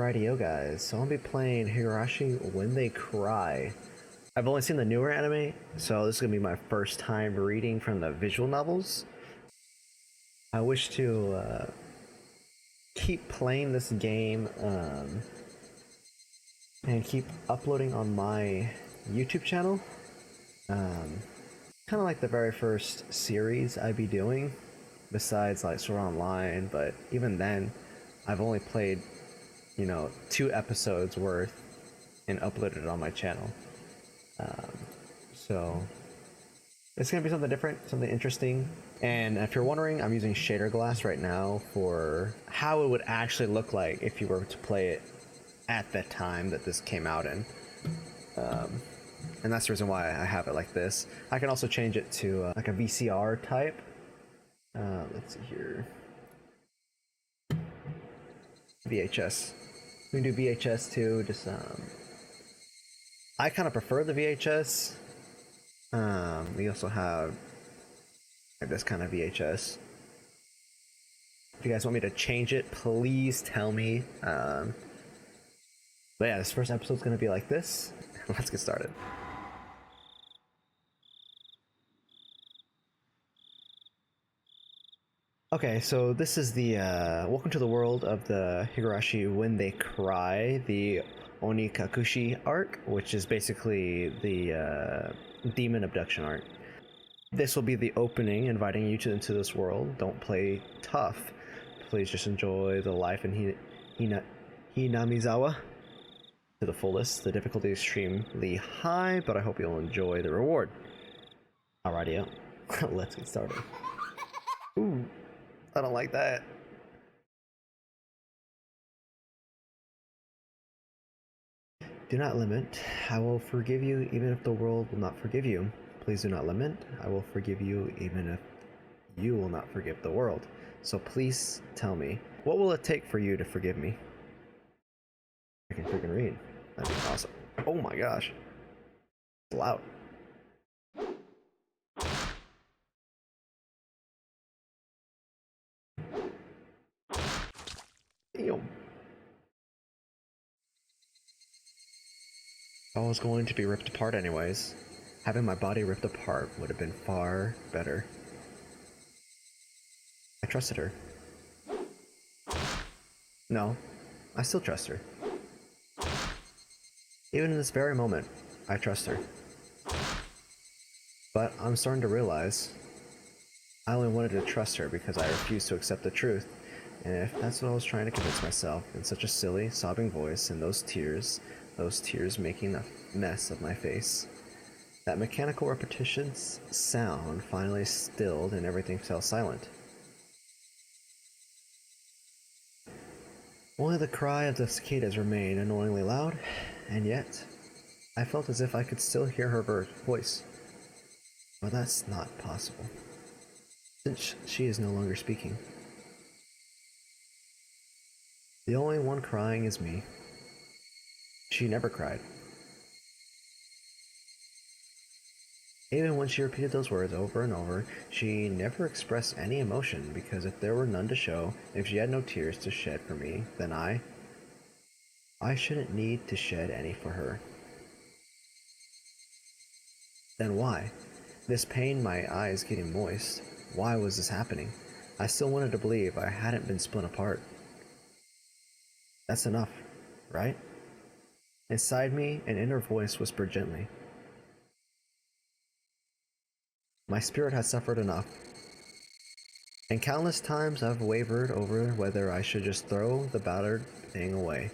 Alrighty, guys, so I'll be playing Higarashi When They Cry. I've only seen the newer anime, so this is gonna be my first time reading from the visual novels. I wish to keep playing this game and keep uploading on my YouTube channel. Kind of like the very first series I'd be doing, besides like Sword Online, but even then, I've only played 2 episodes worth and uploaded it on my channel. So it's gonna be something different, something interesting. And if you're wondering, I'm using shader glass right now for how it would actually look like if you were to play it at the time that this came out in. And that's the reason why I have it like this. I can also change it to like a VCR type. Let's see here. VHS. We can do VHS too, just I kind of prefer the VHS. We also have this kind of VHS. If you guys want me to change it, please tell me. But yeah, this first episode's gonna be like this. Let's get started. Okay, so this is the welcome to the world of the Higarashi When They Cry, the Onikakushi arc, which is basically the demon abduction arc. This will be the opening, inviting you into this world. Don't play tough. Please just enjoy the life in Hinamizawa to the fullest. The difficulty is extremely high, but I hope you'll enjoy the reward. Alrighty, let's get started. Ooh, I don't like that. Do not lament. I will forgive you even if the world will not forgive you. Please do not lament. I will forgive you even if you will not forgive the world. So please tell me, what will it take for you to forgive me? I can freaking read. That'd be awesome. Oh my gosh. It's loud. Damn. I was going to be ripped apart anyways. Having my body ripped apart would have been far better. I trusted her. No, I still trust her. Even in this very moment, I trust her. But I'm starting to realize I only wanted to trust her because I refused to accept the truth. And if that's what I was trying to convince myself in such a silly, sobbing voice, and those tears making a mess of my face. That mechanical repetition's sound finally stilled and everything fell silent. Only the cry of the cicadas remained annoyingly loud, and yet I felt as if I could still hear her voice. But that's not possible, since she is no longer speaking. The only one crying is me. She never cried. Even when she repeated those words over and over, she never expressed any emotion, because if there were none to show, if she had no tears to shed for me, then I shouldn't need to shed any for her. Then why? This pain, my eyes getting moist. Why was this happening? I still wanted to believe I hadn't been split apart. That's enough, right? Inside me, an inner voice whispered gently. My spirit has suffered enough. And countless times I've wavered over whether I should just throw the battered thing away.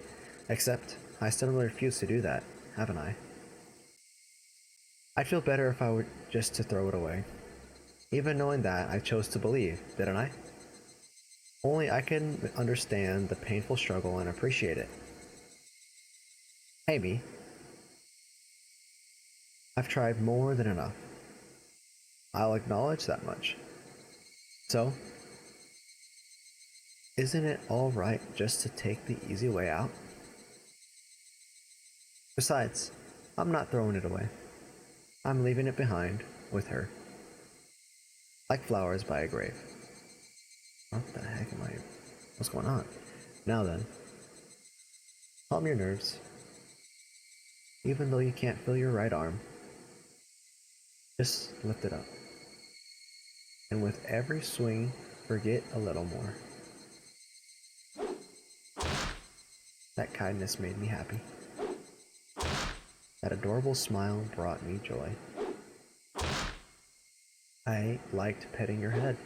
Except, I suddenly refuse to do that, haven't I? I'd feel better if I were just to throw it away. Even knowing that, I chose to believe, didn't I? Only I can understand the painful struggle and appreciate it. Hey, me. I've tried more than enough. I'll acknowledge that much. So, isn't it alright just to take the easy way out? Besides, I'm not throwing it away. I'm leaving it behind with her. Like flowers by a grave. What the heck am I? What's going on? Now then. Calm your nerves. Even though you can't feel your right arm, just lift it up. And with every swing, forget a little more. That kindness made me happy. That adorable smile brought me joy. I liked petting your head.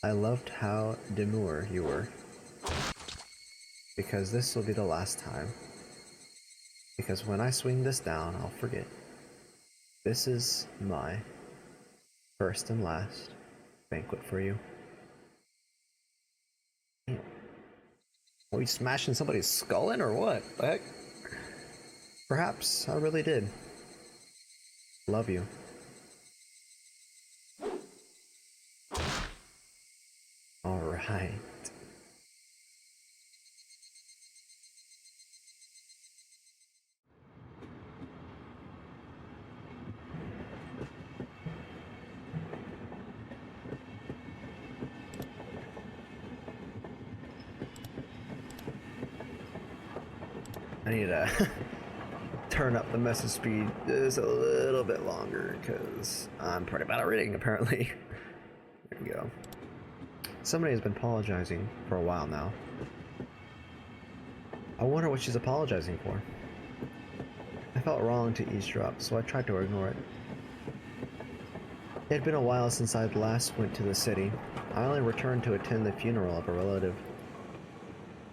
I loved how demure you were. Because this will be the last time. Because when I swing this down, I'll forget. This is my first and last banquet for you. Damn. Are we smashing somebody's skull in or what? The heck? Perhaps I really did. Love you. Alright. I need to turn up the message speed just a little bit longer because I'm pretty bad at reading apparently. There we go. Somebody has been apologizing for a while now. I wonder what she's apologizing for. I felt wrong to eavesdrop, so I tried to ignore it. It had been a while since I last went to the city. I only returned to attend the funeral of a relative.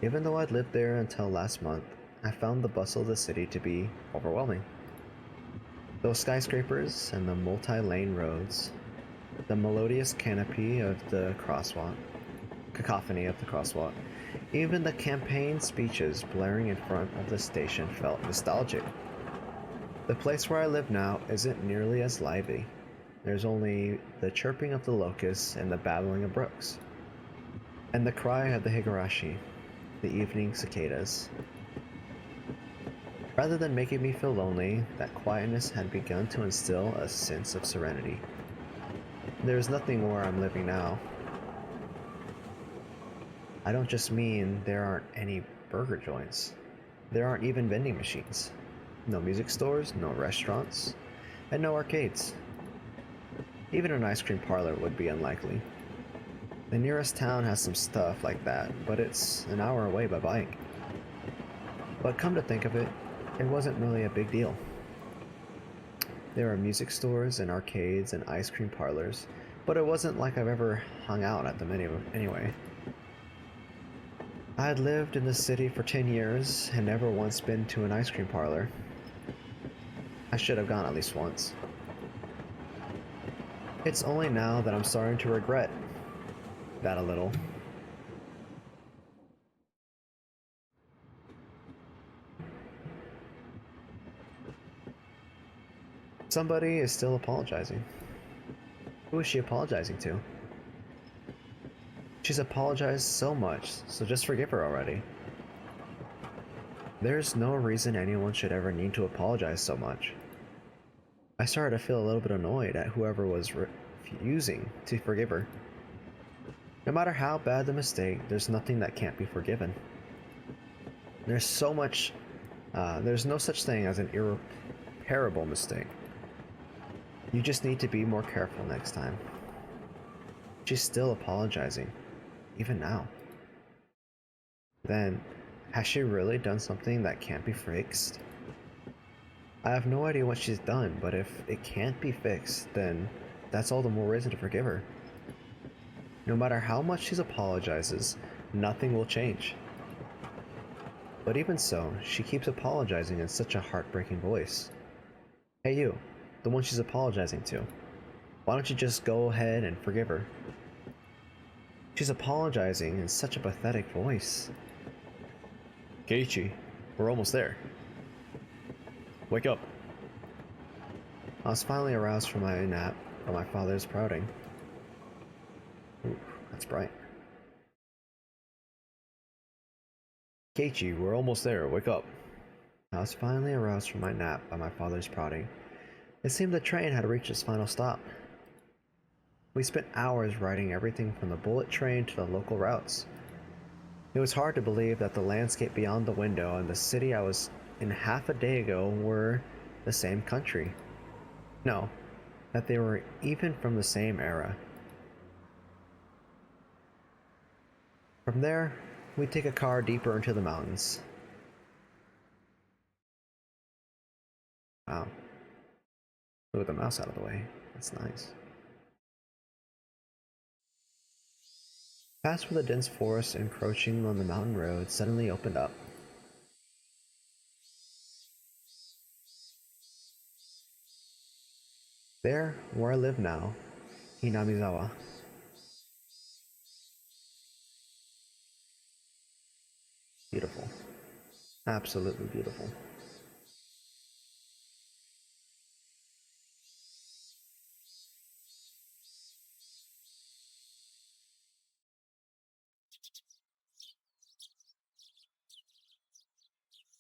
Even though I'd lived there until last month, I found the bustle of the city to be overwhelming. Those skyscrapers and the multi-lane roads, the melodious canopy of the crosswalk, cacophony of the crosswalk, even the campaign speeches blaring in front of the station felt nostalgic. The place where I live now isn't nearly as lively. There's only the chirping of the locusts and the babbling of brooks, and the cry of the HIgarashi, the evening cicadas. Rather than making me feel lonely, that quietness had begun to instill a sense of serenity. There is nothing where I'm living now. I don't just mean there aren't any burger joints. There aren't even vending machines. No music stores, no restaurants, and no arcades. Even an ice cream parlor would be unlikely. The nearest town has some stuff like that, but it's an hour away by bike. But come to think of it, it wasn't really a big deal. There are music stores and arcades and ice cream parlors, but it wasn't like I've ever hung out at them anyway. I had lived in the city for 10 years and never once been to an ice cream parlor. I should have gone at least once. It's only now that I'm starting to regret that a little. Somebody is still apologizing. Who is she apologizing to? She's apologized so much, so just forgive her already. There's no reason anyone should ever need to apologize so much. I started to feel a little bit annoyed at whoever was refusing to forgive her. No matter how bad the mistake, there's nothing that can't be forgiven. There's no such thing as an irreparable mistake. You just need to be more careful next time. She's still apologizing, even now. Then, has she really done something that can't be fixed? I have no idea what she's done, but if it can't be fixed, then that's all the more reason to forgive her. No matter how much she apologizes, nothing will change. But even so, she keeps apologizing in such a heartbreaking voice. Hey you, the one she's apologizing to. Why don't you just go ahead and forgive her? She's apologizing in such a pathetic voice. Keiichi, we're almost there. Wake up. I was finally aroused from my nap by my father's pouting. Ooh, that's bright. Keiichi, we're almost there. Wake up. I was finally aroused from my nap by my father's prodding. It seemed the train had reached its final stop. We spent hours riding everything from the bullet train to the local routes. It was hard to believe that the landscape beyond the window and the city I was in half a day ago were the same country. No, that they were even from the same era. From there, we take a car deeper into the mountains. Wow. Move the mouse out of the way. That's nice. Past where the dense forest encroaching on the mountain road suddenly opened up. There, where I live now, Hinamizawa. Beautiful. Absolutely beautiful.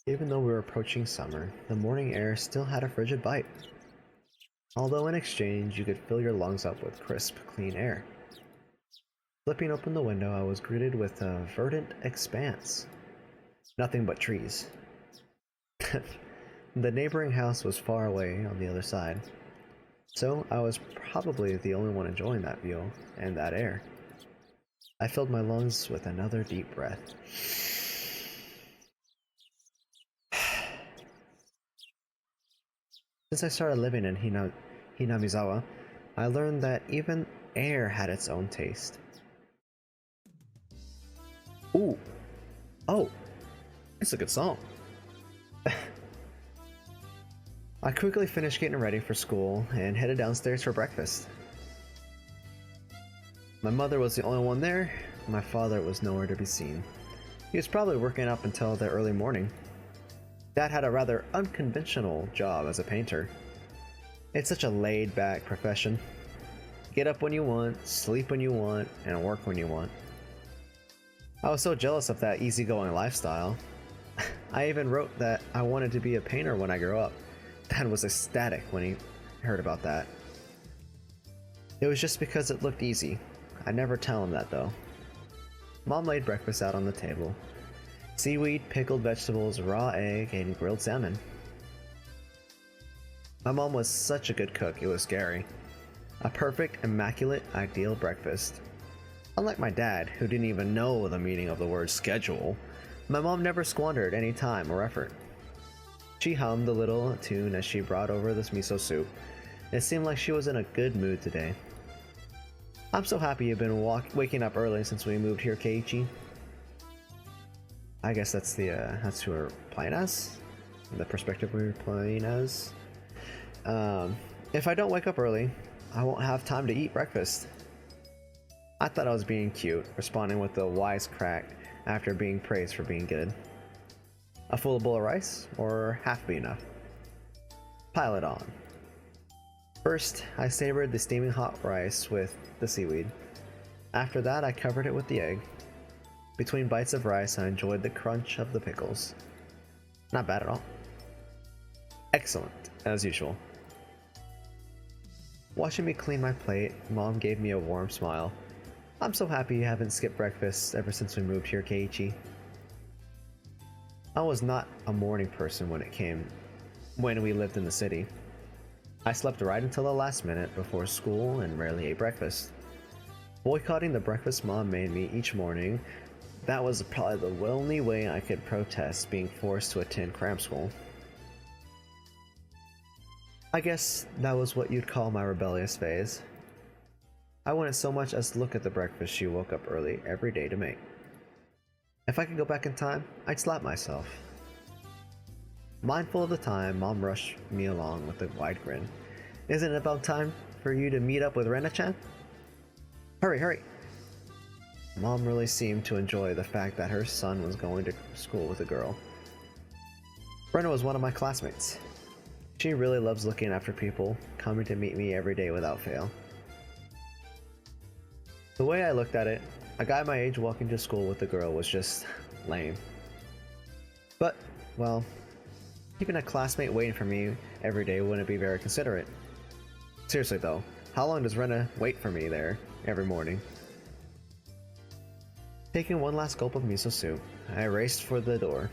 Even though we were approaching summer, the morning air still had a frigid bite. Although in exchange, you could fill your lungs up with crisp, clean air. Flipping open the window, I was greeted with a verdant expanse. Nothing but trees. The neighboring house was far away on the other side, so I was probably the only one enjoying that view and that air. I filled my lungs with another deep breath. Since I started living in Hinamizawa, I learned that even air had its own taste. Ooh. Oh. It's a good song. I quickly finished getting ready for school and headed downstairs for breakfast. My mother was the only one there. My father was nowhere to be seen. He was probably working up until the early morning. Dad had a rather unconventional job as a painter. It's such a laid-back profession. Get up when you want, sleep when you want, and work when you want. I was so jealous of that easygoing lifestyle. I even wrote that I wanted to be a painter when I grew up. Dad was ecstatic when he heard about that. It was just because it looked easy. I never tell him that though. Mom laid breakfast out on the table. Seaweed, pickled vegetables, raw egg, and grilled salmon. My mom was such a good cook, it was scary. A perfect, immaculate, ideal breakfast. Unlike my dad, who didn't even know the meaning of the word schedule, my mom never squandered any time or effort. She hummed a little tune as she brought over this miso soup. It seemed like she was in a good mood today. I'm so happy you've been waking up early since we moved here, Keiichi. I guess that's who we're playing as, the perspective we're playing as. If I don't wake up early, I won't have time to eat breakfast. I thought I was being cute, responding with a wisecrack after being praised for being good. A full bowl of rice, or half be enough? Pile it on. First, I savored the steaming hot rice with the seaweed. After that, I covered it with the egg. Between bites of rice, I enjoyed the crunch of the pickles. Not bad at all. Excellent, as usual. Watching me clean my plate, Mom gave me a warm smile. I'm so happy you haven't skipped breakfast ever since we moved here, Keiichi. I was not a morning person when we lived in the city. I slept right until the last minute before school and rarely ate breakfast. Boycotting the breakfast Mom made me each morning, that was probably the only way I could protest being forced to attend cram school. I guess that was what you'd call my rebellious phase. I wouldn't so much as look at the breakfast she woke up early every day to make. If I could go back in time, I'd slap myself. Mindful of the time, Mom rushed me along with a wide grin. Isn't it about time for you to meet up with Rena-chan? Hurry, hurry! Mom really seemed to enjoy the fact that her son was going to school with a girl. Rena was one of my classmates. She really loves looking after people, coming to meet me every day without fail. The way I looked at it, a guy my age walking to school with a girl was just lame. But, well, keeping a classmate waiting for me every day wouldn't be very considerate. Seriously though, how long does Rena wait for me there every morning? Taking one last gulp of miso soup, I raced for the door.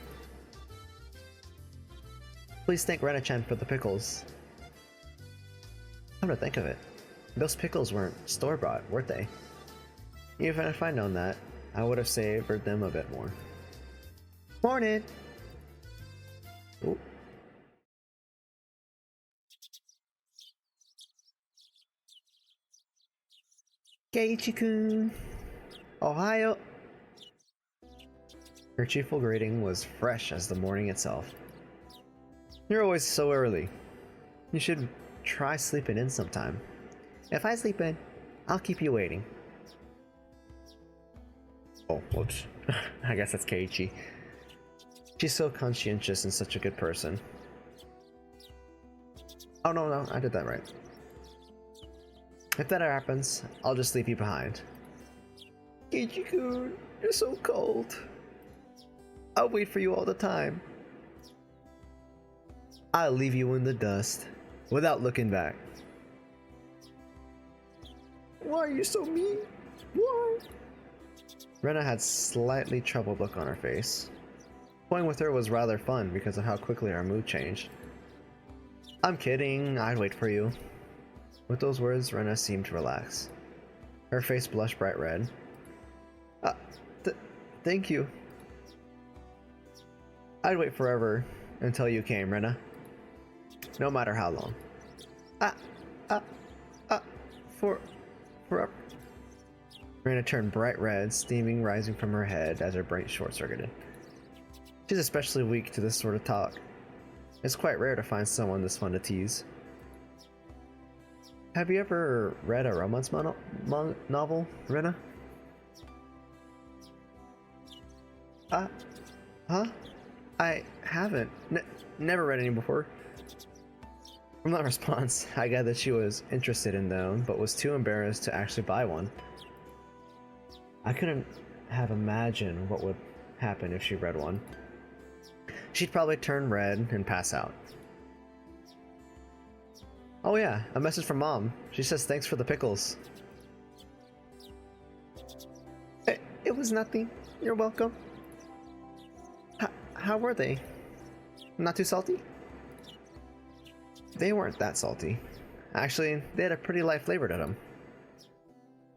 Please thank Rena-chan for the pickles. Come to think of it, those pickles weren't store-bought, weren't they? Even if I'd known that, I would have savored them a bit more. Morning! Ooh. Keiichi-kun! Ohio! Her cheerful greeting was fresh as the morning itself. You're always so early. You should try sleeping in sometime. If I sleep in, I'll keep you waiting. Oh, whoops. I guess that's Keiichi. She's so conscientious and such a good person. Oh no, I did that right. If that happens, I'll just leave you behind. Keiichi-kun, you're so cold. I'll wait for you all the time. I'll leave you in the dust, without looking back. Why are you so mean? Why? Rena had slightly troubled look on her face. Playing with her was rather fun because of how quickly our mood changed. I'm kidding, I'd wait for you. With those words, Rena seemed to relax. Her face blushed bright red. Thank you. I'd wait forever until you came, Rena. No matter how long. Forever. Rena turned bright red, steaming rising from her head as her brain short-circuited. She's especially weak to this sort of talk. It's quite rare to find someone this fun to tease. Have you ever read a romance novel, Rena? Huh? I haven't. Never read any before. From that response, I gathered that she was interested in them, but was too embarrassed to actually buy one. I couldn't have imagined what would happen if she read one. She'd probably turn red and pass out. Oh yeah, a message from Mom. She says thanks for the pickles. It was nothing. You're welcome. How were they? Not too salty? They weren't that salty. Actually, they had a pretty light flavor to them.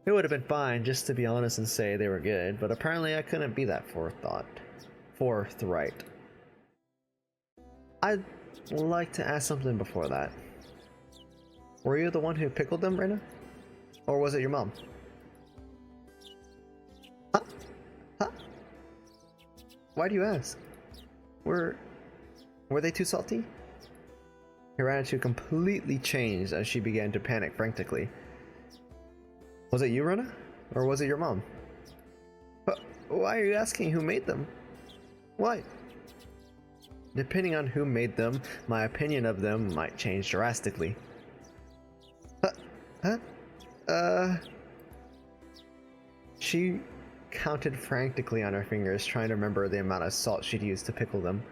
It would have been fine just to be honest and say they were good, but apparently I couldn't be that forthright. I'd like to ask something before that. Were you the one who pickled them, Rena? Or was it your mom? Huh? Why do you ask? Were they too salty? Her attitude completely changed as she began to panic frantically. Was it you, Rena? Or was it your mom? But why are you asking who made them? Why? Depending on who made them, my opinion of them might change drastically. She counted frantically on her fingers, trying to remember the amount of salt she'd used to pickle them.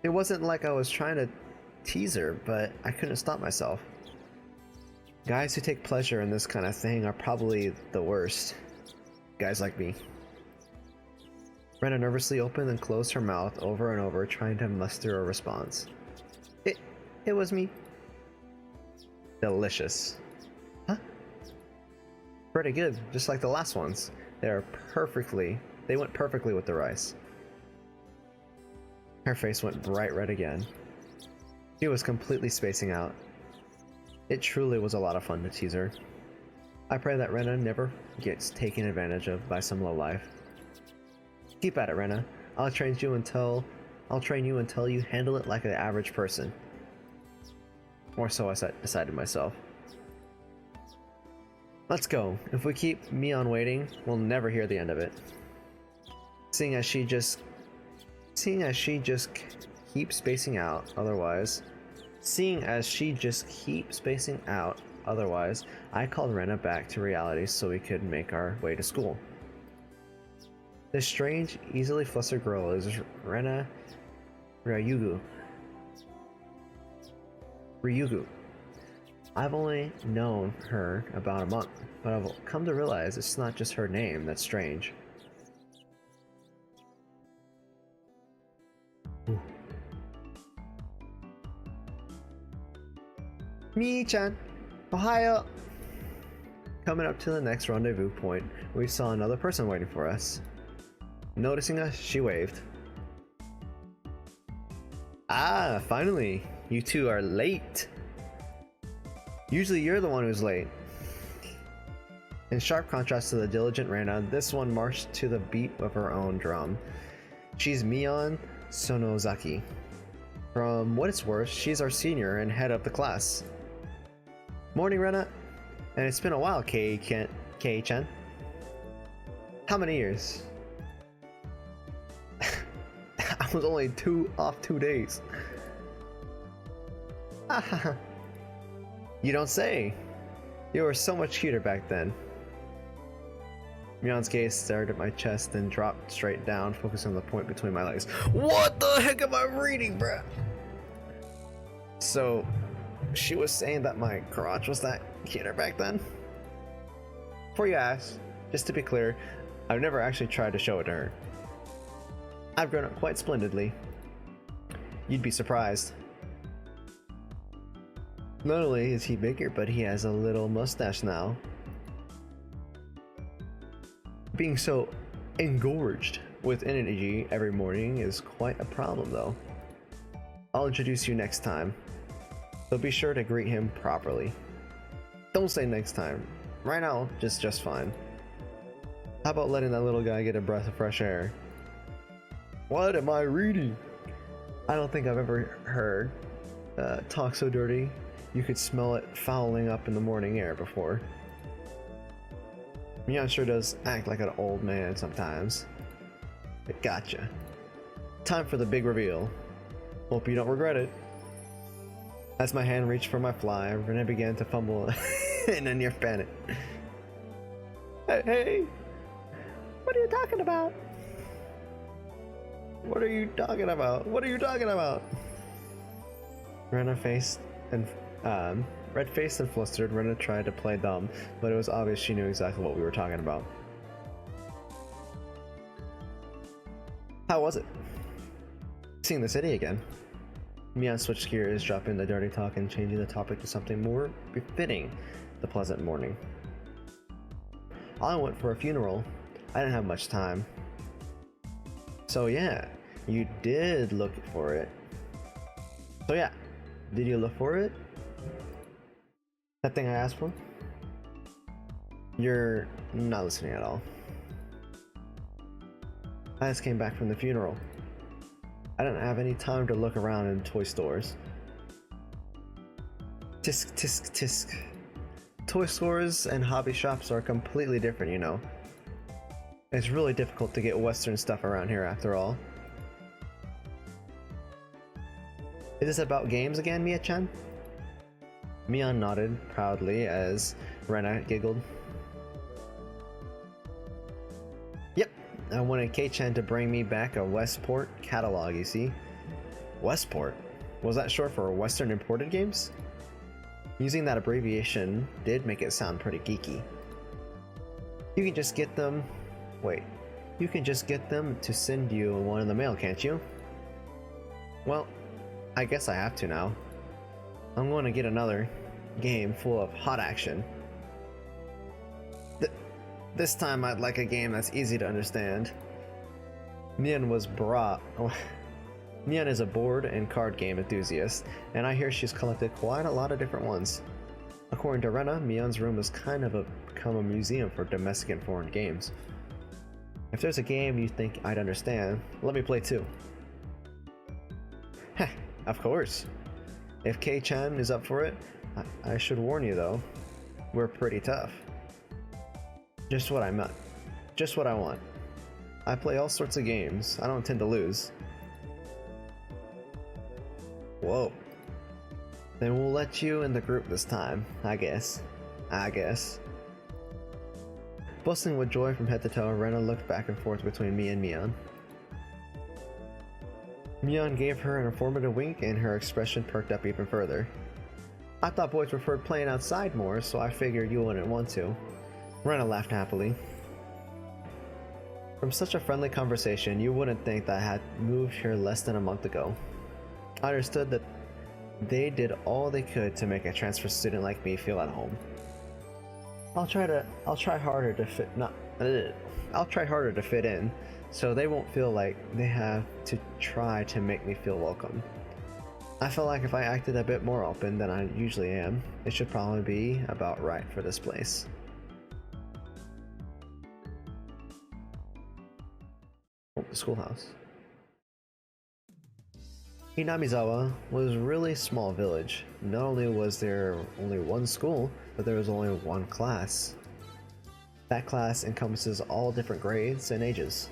It wasn't like I was trying to tease her, but I couldn't stop myself. Guys who take pleasure in this kind of thing are probably the worst. Guys like me. Rena nervously opened and closed her mouth over and over, trying to muster a response. It was me. Delicious. Huh? Pretty good, just like the last ones. They went perfectly with the rice. Her face went bright red again. She was completely spacing out. It truly was a lot of fun to tease her. I pray that Rena never gets taken advantage of by some lowlife. Keep at it, Rena. I'll train you until you handle it like an average person. Or so I decided myself. Let's go. If we keep Mion waiting, we'll never hear the end of it. Seeing as she just keeps spacing out otherwise, I called Rena back to reality so we could make our way to school. This strange, easily flustered girl is Rena Ryugu. I've only known her about a month, but I've come to realize it's not just her name that's strange. Mi-chan, Ohio! Coming up to the next rendezvous point, we saw another person waiting for us. Noticing us, she waved. Ah, finally! You two are late! Usually you're the one who's late. In sharp contrast to the diligent Rana, this one marched to the beat of her own drum. She's Mion Sonozaki. From what it's worth, she's our senior and head of the class. Morning, Rena. And it's been a while, Kei-chan. How many years? I was only off 2 days. You don't say. You were so much cuter back then. Mion's gaze stared at my chest, then dropped straight down, focusing on the point between my legs. What the heck am I reading, bruh? So, she was saying that my crotch was that cuter back then? Before you ask, just to be clear, I've never actually tried to show it to her. I've grown up quite splendidly. You'd be surprised. Not only is he bigger, but he has a little mustache now. Being so engorged with energy every morning is quite a problem, though. I'll introduce you next time, so be sure to greet him properly. Don't say next time. Right now, just fine. How about letting that little guy get a breath of fresh air? What am I reading? I don't think I've ever heard talk so dirty you could smell it fouling up in the morning air before. Mion sure does act like an old man sometimes. Gotcha. Time for the big reveal. Hope you don't regret it. As my hand reached for my fly, Renee began to fumble in a near panic. Hey! What are you talking about? What are you talking about? What are you talking about? Red-faced and flustered, Rena tried to play dumb, but it was obvious she knew exactly what we were talking about. How was it? Seeing the city again. Mion switched gears, dropping the dirty talk and changing the topic to something more befitting the pleasant morning. I went for a funeral. I didn't have much time. So yeah, you did look for it. So yeah, did you look for it? That thing I asked for? You're not listening at all. I just came back from the funeral. I didn't have any time to look around in toy stores. Tisk tisk tisk. Toy stores and hobby shops are completely different, you know. It's really difficult to get Western stuff around here after all. Is this about games again, Mia-chan? Mion nodded proudly as Rena giggled. Yep, I wanted Kei-chan to bring me back a Westport catalog, you see. Westport? Was that short for Western imported games? Using that abbreviation did make it sound pretty geeky. You can just get them... Wait, you can just get them to send you one in the mail, can't you? Well, I guess I have to now. I'm going to get another game full of hot action. This time I'd like a game that's easy to understand. Mion is a board and card game enthusiast, and I hear she's collected quite a lot of different ones. According to Rena, Mion's room has kind of become a museum for domestic and foreign games. If there's a game you think I'd understand, let me play too. Heh, of course. If Kei-chan is up for it, I should warn you though, we're pretty tough. Just what I meant. Just what I want. I play all sorts of games. I don't intend to lose. Whoa. Then we'll let you in the group this time, I guess. Bustling with joy from head to toe, Rena looked back and forth between me and Mion. Mion gave her an informative wink and her expression perked up even further. I thought boys preferred playing outside more, so I figured you wouldn't want to. Rena laughed happily. From such a friendly conversation, you wouldn't think that I had moved here less than a month ago. I understood that They did all they could to make a transfer student like me feel at home. I'll try harder to fit in, so they won't feel like they have to try to make me feel welcome. I feel like if I acted a bit more open than I usually am, it should probably be about right for this place. Oh, the schoolhouse. Hinamizawa was a really small village. Not only was there only one school, but there was only one class. That class encompasses all different grades and ages.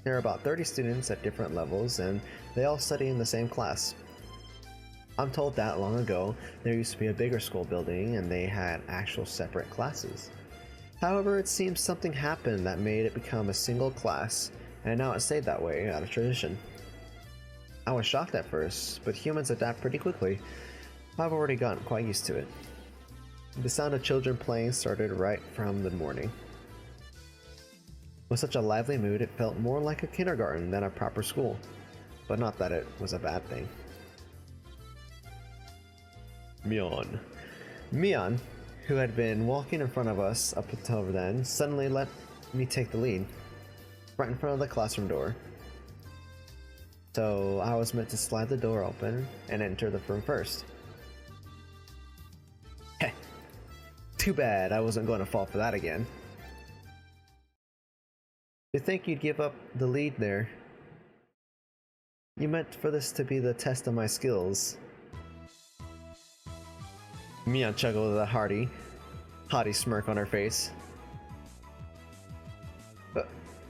There are about 30 students at different levels, and they all study in the same class. I'm told that long ago, there used to be a bigger school building and they had actual separate classes. However, it seems something happened that made it become a single class, and now it stayed that way out of tradition. I was shocked at first, but humans adapt pretty quickly. I've already gotten quite used to it. The sound of children playing started right from the morning. With such a lively mood, it felt more like a kindergarten than a proper school, but not that it was a bad thing. Mion, who had been walking in front of us up until then, suddenly let me take the lead, right in front of the classroom door. So I was meant to slide the door open and enter the room first. Heh, too bad I wasn't going to fall for that again. You'd think you'd give up the lead there. You meant for this to be the test of my skills. Mion chuckled with a haughty smirk on her face.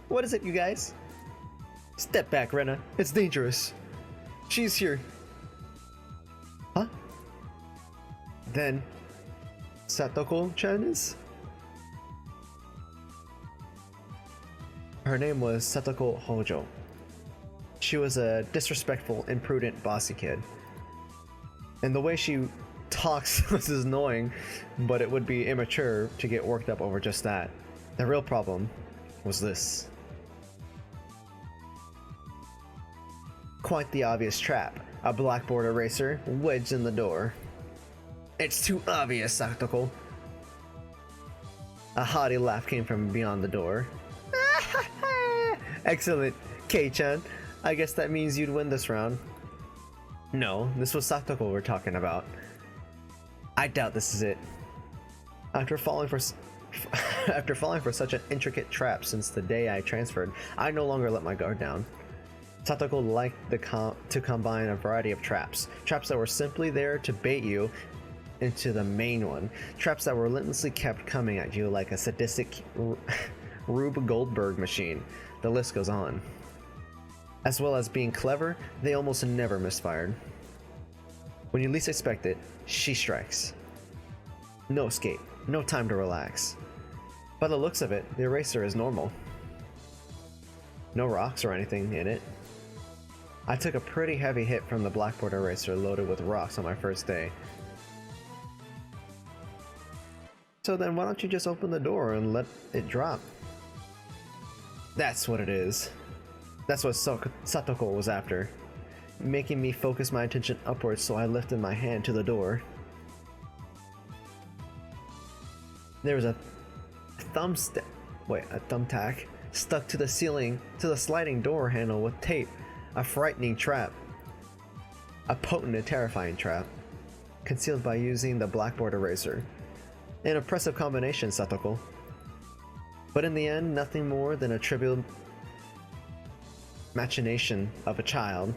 What is it, you guys? Step back, Rena. It's dangerous. She's here. Huh? Then, Satoko-chan is? Her name was Satoko Hojo. She was a disrespectful, imprudent, bossy kid. And the way she talks was annoying, but it would be immature to get worked up over just that. The real problem was this. Quite the obvious trap. A blackboard eraser wedged in the door. It's too obvious, Satoko. A haughty laugh came from beyond the door. Excellent, Kei-chan. I guess that means you'd win this round. No, this was Satoko we're talking about. I doubt this is it. After falling for such an intricate trap since the day I transferred, I no longer let my guard down. Satoko liked to combine a variety of traps that were simply there to bait you into the main one, traps that were relentlessly kept coming at you like a sadistic Rube Goldberg machine. The list goes on. As well as being clever, they almost never misfired. When you least expect it, she strikes. No escape, no time to relax. By the looks of it, the eraser is normal. No rocks or anything in it. I took a pretty heavy hit from the blackboard eraser loaded with rocks on my first day. So then why don't you just open the door and let it drop? That's what it is. That's what Satoko was after. Making me focus my attention upwards, so I lifted my hand to the door. There was a thumbtack stuck to the ceiling, to the sliding door handle with tape. A frightening trap. A potent and terrifying trap. Concealed by using the blackboard eraser. An impressive combination, Satoko. But in the end, nothing more than a trivial machination of a child.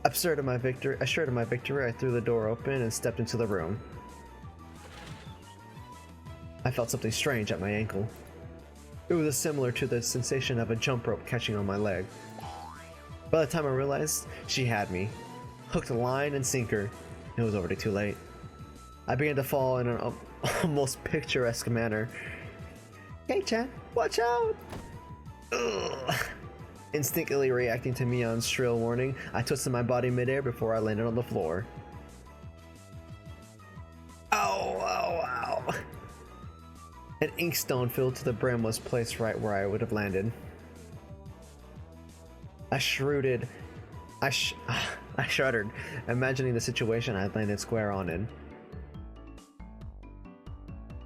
Assured of my victory, I threw the door open and stepped into the room. I felt something strange at my ankle. It was similar to the sensation of a jump rope catching on my leg. By the time I realized, she had me. Hooked line and sinker. It was already too late. I began to fall in an almost picturesque manner. Kei-chan, watch out! Ugh. Instinctively reacting to Mion's shrill warning, I twisted my body midair before I landed on the floor. Ow, ow, ow! An inkstone filled to the brim was placed right where I would have landed. A shrewd I, sh I shuddered, imagining the situation I had landed square on in.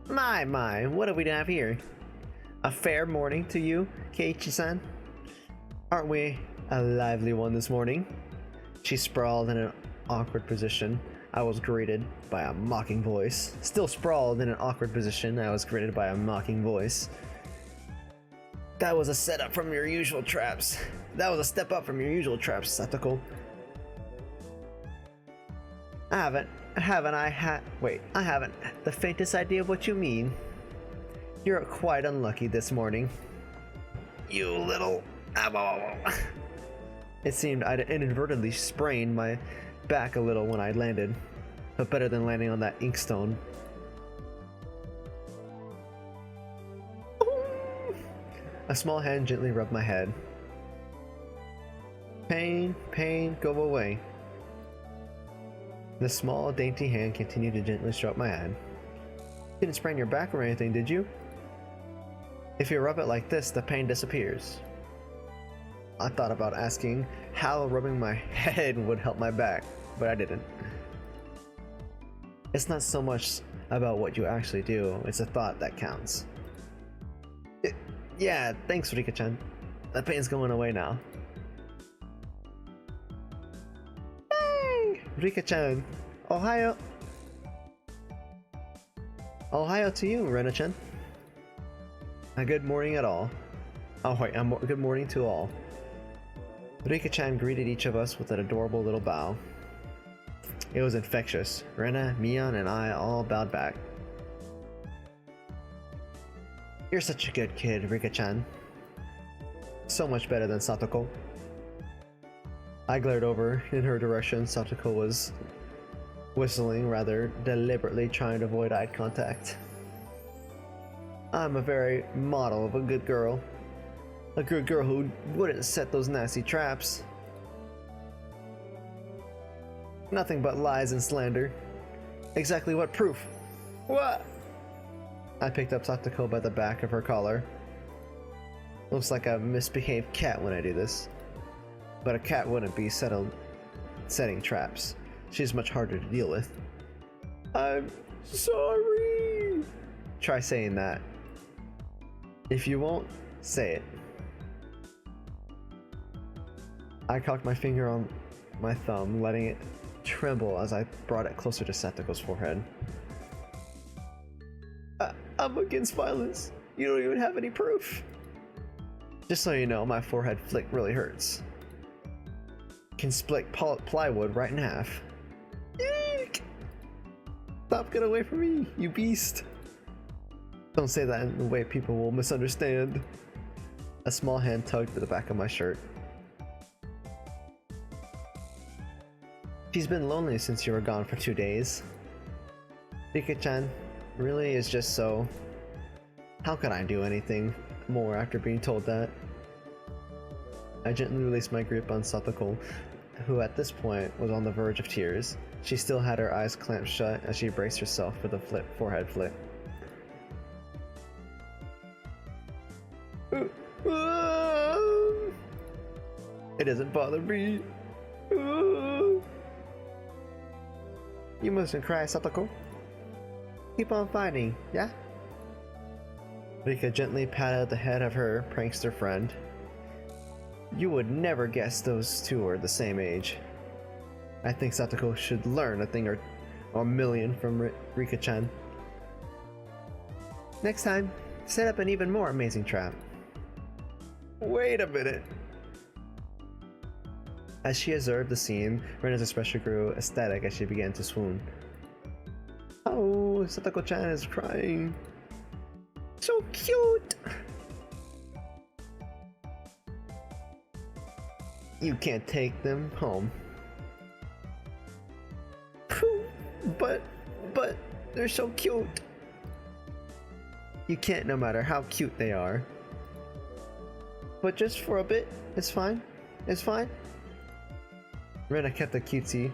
My, what do we have here? A fair morning to you, Keiichi-san? Aren't we a lively one this morning? She sprawled in an awkward position. I was greeted by a mocking voice. Still sprawled in an awkward position, I was greeted by a mocking voice. That was a setup from your usual traps. That was a step up from your usual traps, Satoko. I haven't the faintest idea of what you mean. You're quite unlucky this morning. You little... It seemed I'd inadvertently sprained my back a little when I landed, but better than landing on that inkstone. A small hand gently rubbed my head. Pain, go away. The small, dainty hand continued to gently stroke my head. Didn't sprain your back or anything, did you? If you rub it like this, the pain disappears. I thought about asking how rubbing my head would help my back, but I didn't. It's not so much about what you actually do, it's a thought that counts. Yeah, thanks, Rika-chan. The pain's going away now. Hey! Rika-chan. Ohayo! Ohayo to you, Rena-chan. A good morning at all. Oh wait, good morning to all. Rika-chan greeted each of us with an adorable little bow. It was infectious. Rena, Mion, and I all bowed back. You're such a good kid, Rika-chan. So much better than Satoko. I glared over in her direction. Satoko was whistling rather deliberately, trying to avoid eye contact. I'm a very model of a good girl. A good girl who wouldn't set those nasty traps. Nothing but lies and slander. Exactly what proof? What? I picked up Satoko by the back of her collar. Looks like a misbehaved cat when I do this. But a cat wouldn't be setting traps. She's much harder to deal with. I'm sorry. Try saying that. If you won't, say it. I cocked my finger on my thumb, letting it tremble as I brought it closer to Satoko's forehead. I'm against violence. You don't even have any proof. Just so you know, my forehead flick really hurts. Can split plywood right in half. Eek! Stop, get away from me, you beast. Don't say that in the way people will misunderstand. A small hand tugged at the back of my shirt. She's been lonely since you were gone for 2 days. Rika-chan really is just so... How could I do anything more after being told that? I gently released my grip on Satoko, who at this point was on the verge of tears. She still had her eyes clamped shut as she braced herself for the forehead flip. It doesn't bother me. You mustn't cry, Satoko. Keep on fighting, yeah? Rika gently patted the head of her prankster friend. You would never guess those two were the same age. I think Satoko should learn a thing or a million from Rika-chan. Next time, set up an even more amazing trap. Wait a minute. As she observed the scene, Rena's expression grew ecstatic as she began to swoon. Oh, Satoko-chan is crying. So cute! You can't take them home. But they're so cute. You can't no matter how cute they are. But just for a bit, it's fine. It's fine. Rena kept a cutesy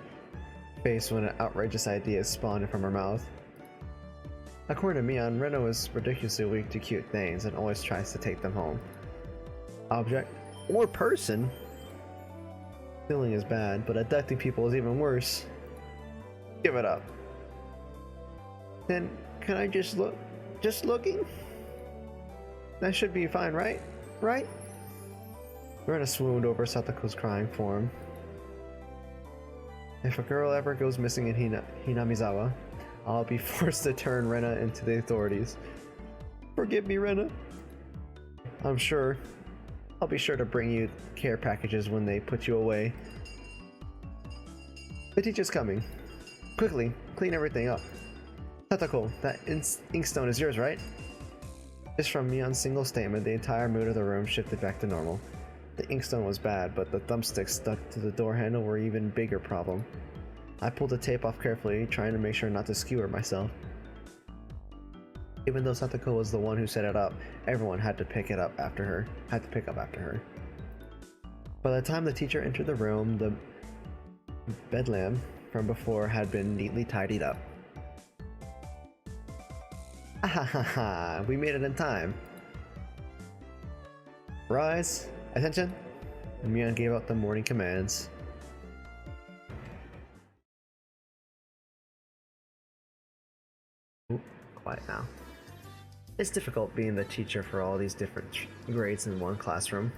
face when an outrageous idea spawned from her mouth. According to Mion, Rena was ridiculously weak to cute things and always tries to take them home. Object or person? Stealing is bad, but abducting people is even worse. Give it up. Then, can I just look? Just looking? That should be fine, right? Right? Rena swooned over Satoko's crying form. If a girl ever goes missing in Hinamizawa, I'll be forced to turn Rena into the authorities. Forgive me, Rena. I'm sure. I'll be sure to bring you care packages when they put you away. The teacher's coming. Quickly, clean everything up. Satoko, that inkstone is yours, right? Just from Mion's single statement, the entire mood of the room shifted back to normal. The inkstone was bad, but the thumbsticks stuck to the door handle were an even bigger problem. I pulled the tape off carefully, trying to make sure not to skewer myself. Even though Satoko was the one who set it up, everyone had to pick up after her. By the time the teacher entered the room, the bedlam from before had been neatly tidied up. Ahahaha, we made it in time. Rise, attention. Mion gave out the morning commands. Ooh, quiet now. It's difficult being the teacher for all these different grades in one classroom.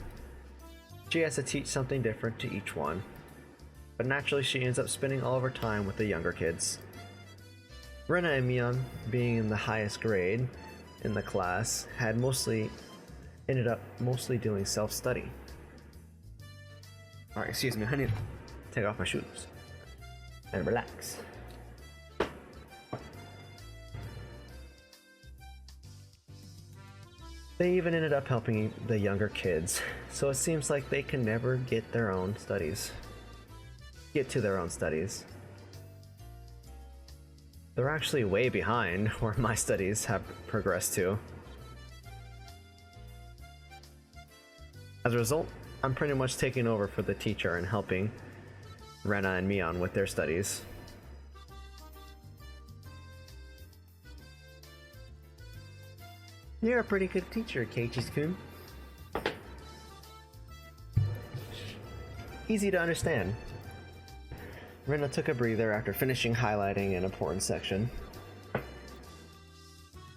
She has to teach something different to each one. But naturally she ends up spending all of her time with the younger kids. Rena and Mion, being in the highest grade in the class, had ended up mostly doing self-study. Alright, excuse me, I need to take off my shoes and relax. They even ended up helping the younger kids, so it seems like they can never get to their own studies. They're actually way behind where my studies have progressed to. As a result, I'm pretty much taking over for the teacher and helping Rena and Mion with their studies. You're a pretty good teacher, Keiichi-kun. Easy to understand. Rena took a breather after finishing highlighting an important section.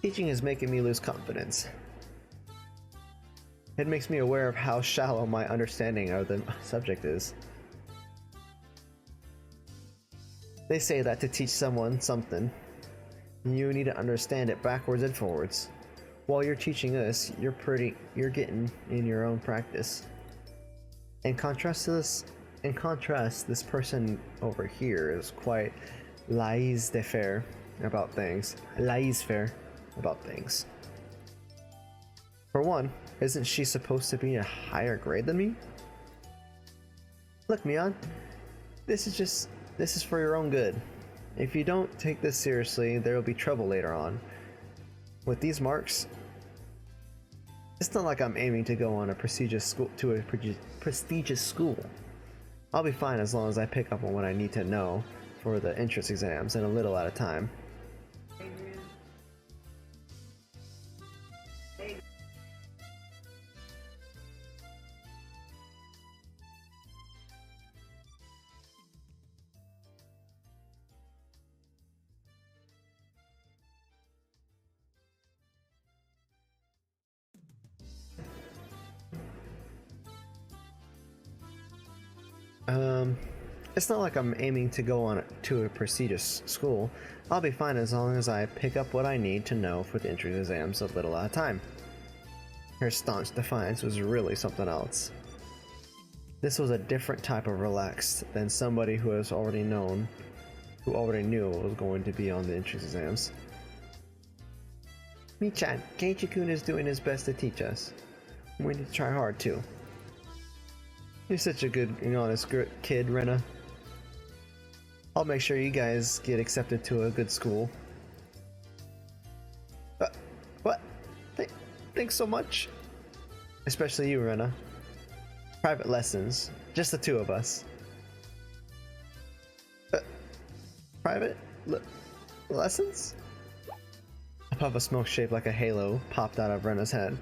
Teaching is making me lose confidence. It makes me aware of how shallow my understanding of the subject is. They say that to teach someone something, you need to understand it backwards and forwards. While you're teaching us, you're getting in your own practice. In contrast, this person over here is quite laissez-faire about things. For one, isn't she supposed to be a higher grade than me? Look, Mion, this is for your own good. If you don't take this seriously, there will be trouble later on. With these marks, it's not like I'm aiming to go on a prestigious school. I'll be fine as long as I pick up on what I need to know for the entrance exams and a little at a time. It's not like I'm aiming to go on to a prestigious school. I'll be fine as long as I pick up what I need to know for the entrance exams a little at a time. Her staunch defiance was really something else. This was a different type of relaxed than somebody who already knew what was going to be on the entrance exams. Mi-chan, Keiichi-kun is doing his best to teach us. We need to try hard too. You're such a good and honest kid, Rena. I'll make sure you guys get accepted to a good school. What? Thanks so much. Especially you, Rena. Private lessons. Just the two of us. Private lessons? A puff of smoke shaped like a halo popped out of Rena's head.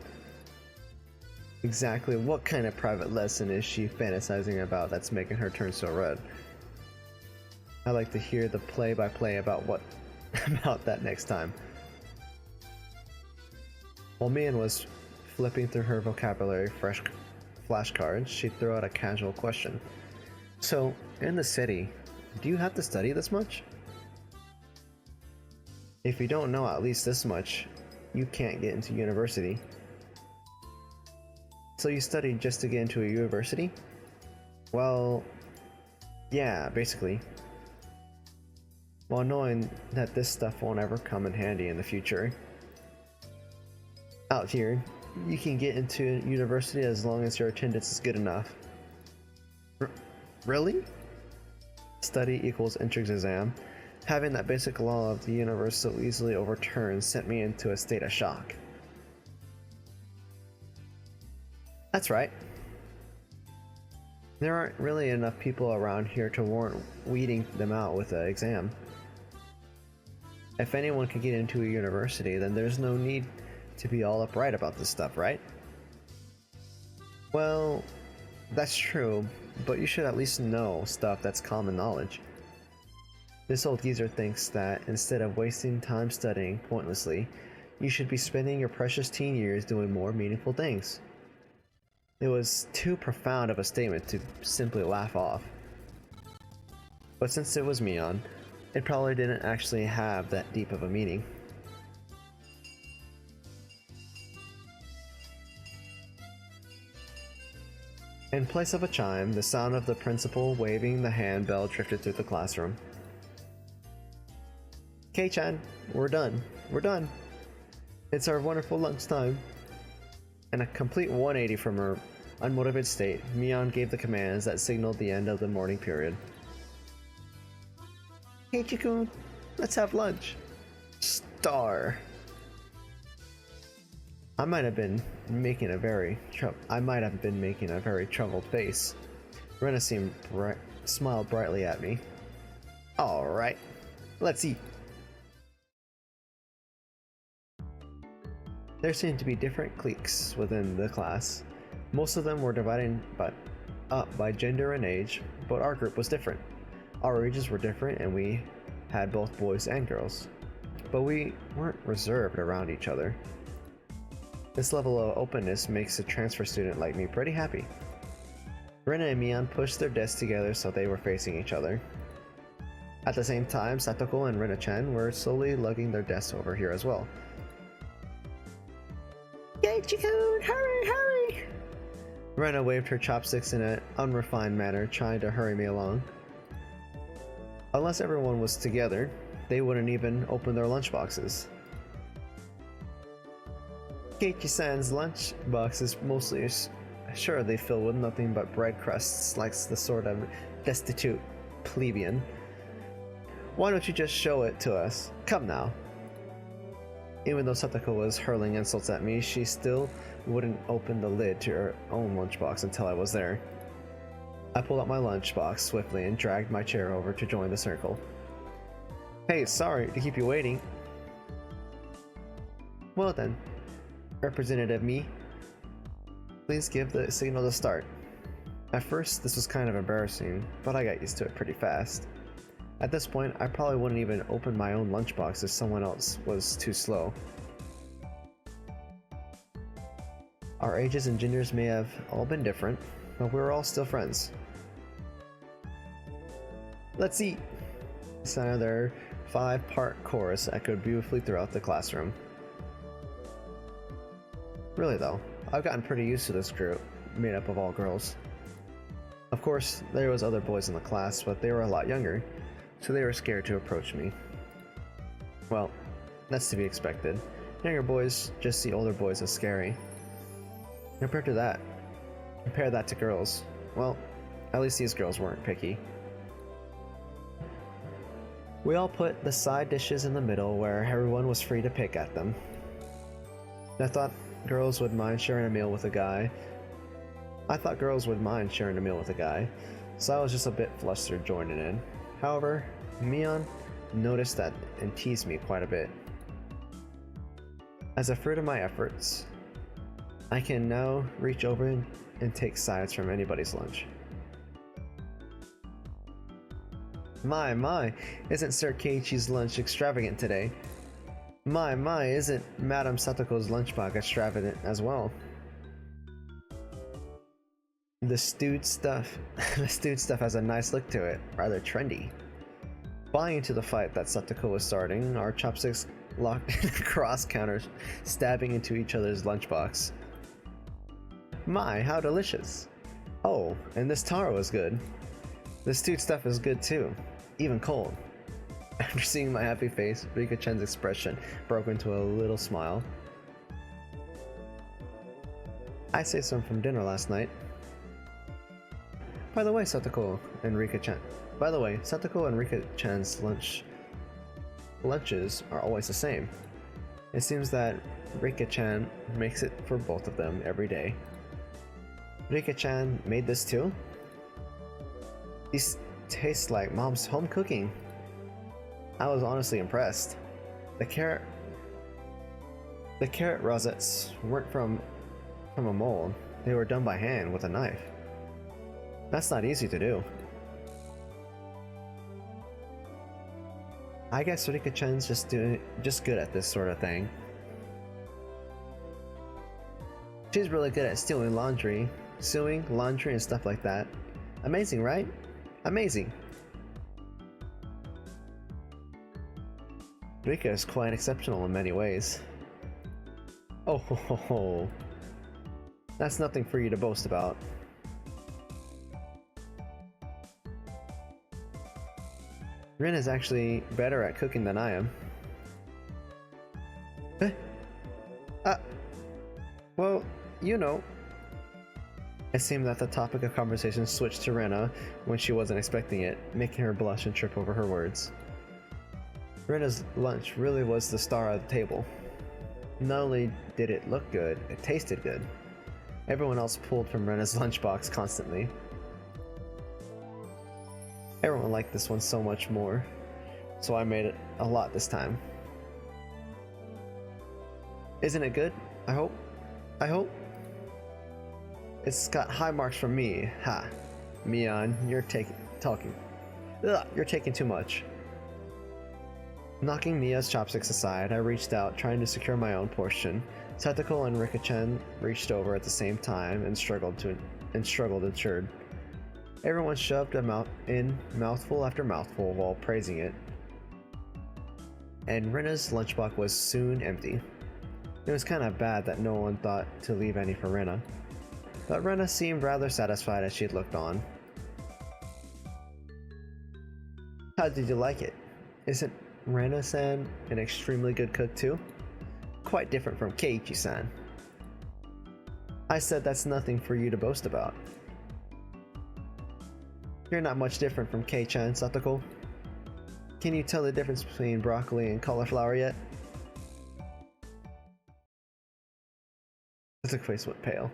Exactly what kind of private lesson is she fantasizing about that's making her turn so red? I'd like to hear the play-by-play about what about that next time. While Mian was flipping through her vocabulary flashcards, she threw out a casual question. So, in the city, do you have to study this much? If you don't know at least this much, you can't get into university. So you studied just to get into a university? Well, yeah, basically. While knowing that this stuff won't ever come in handy in the future. Out here, you can get into university as long as your attendance is good enough. Really? Study equals entrance exam. Having that basic law of the universe so easily overturned sent me into a state of shock. That's right. There aren't really enough people around here to warrant weeding them out with an exam. If anyone can get into a university, then there's no need to be all upright about this stuff, right? Well, that's true, but you should at least know stuff that's common knowledge. This old geezer thinks that instead of wasting time studying pointlessly, you should be spending your precious teen years doing more meaningful things. It was too profound of a statement to simply laugh off. But since it was Mion, it probably didn't actually have that deep of a meaning. In place of a chime, the sound of the principal waving the handbell drifted through the classroom. Kei-chan, we're done. We're done. It's our wonderful lunchtime. In a complete 180 from her unmotivated state, Mion gave the commands that signaled the end of the morning period. Keiichi-kun, let's have lunch. Star. I might have been making a very troubled face. Rena smiled brightly at me. All right, let's eat. There seemed to be different cliques within the class. Most of them were divided up by gender and age, but our group was different. Our ages were different and we had both boys and girls, but we weren't reserved around each other. This level of openness makes a transfer student like me pretty happy. Rena and Mion pushed their desks together so they were facing each other. At the same time, Satoko and Rena-chan were slowly lugging their desks over here as well. Keiichi-kun, hurry, hurry! Rena waved her chopsticks in an unrefined manner, trying to hurry me along. Unless everyone was together, they wouldn't even open their lunchboxes. Keiichi-san's lunchbox is mostly assuredly filled with nothing but bread crusts like the sort of destitute plebeian. Why don't you just show it to us? Come now. Even though Satoko was hurling insults at me, she still wouldn't open the lid to her own lunchbox until I was there. I pulled out my lunchbox swiftly and dragged my chair over to join the circle. Hey, sorry to keep you waiting. Well then, Representative Me, please give the signal to start. At first, this was kind of embarrassing, but I got used to it pretty fast. At this point, I probably wouldn't even open my own lunchbox if someone else was too slow. Our ages and genders may have all been different, but we were all still friends. Let's eat! The sound of their 5-part chorus echoed beautifully throughout the classroom. Really though, I've gotten pretty used to this group, made up of all girls. Of course, there was other boys in the class, but they were a lot younger, so they were scared to approach me. Well, that's to be expected. Younger boys just see older boys as scary. Compare that to girls. Well, at least these girls weren't picky. We all put the side dishes in the middle where everyone was free to pick at them. I thought girls would mind sharing a meal with a guy. So I was just a bit flustered joining in. However, Mion noticed that and teased me quite a bit. As a fruit of my efforts, I can now reach over and take sides from anybody's lunch. My, isn't Sir Keiichi's lunch extravagant today? My, isn't Madame Satoko's lunchbox extravagant as well? The stewed stuff has a nice look to it, rather trendy. Buying into the fight that Satoko was starting, our chopsticks locked in cross counters, stabbing into each other's lunchbox. My, how delicious! Oh, and this taro is good. The stewed stuff is good too, even cold. After seeing my happy face, Rika-chan's expression broke into a little smile. I saved some from dinner last night. By the way, Satoko and Rika-chan's lunches are always the same. It seems that Rika-chan makes it for both of them every day. Rika-chan made this too? These taste like mom's home cooking. I was honestly impressed. The carrot rosettes weren't from a mold. They were done by hand with a knife. That's not easy to do. I guess Rika-chan's just good at this sort of thing. She's really good at sewing laundry and stuff like that. Amazing, right? Amazing. Rika is quite exceptional in many ways. Oh ho ho ho. That's nothing for you to boast about. Rin is actually better at cooking than I am. Well, you know. It seemed that the topic of conversation switched to Rena when she wasn't expecting it, making her blush and trip over her words. Rena's lunch really was the star of the table. Not only did it look good, it tasted good. Everyone else pulled from Rena's lunchbox constantly. Everyone liked this one so much more, so I made it a lot this time. Isn't it good? I hope? It's got high marks from me. Ha. Mion, you're taking too much. Knocking Mia's chopsticks aside, I reached out, trying to secure my own portion. Satoko and Rika-chan reached over at the same time and struggled ensured. Everyone shoved a mouthful after mouthful while praising it. And Rena's lunchbox was soon empty. It was kind of bad that no one thought to leave any for Rena. But Rena seemed rather satisfied as she looked on. How did you like it? Isn't Rena-san an extremely good cook too? Quite different from Keiichi-san. I said that's nothing for you to boast about. You're not much different from Kei-chan, Satoko. Can you tell the difference between broccoli and cauliflower yet? Satoko's face went pale.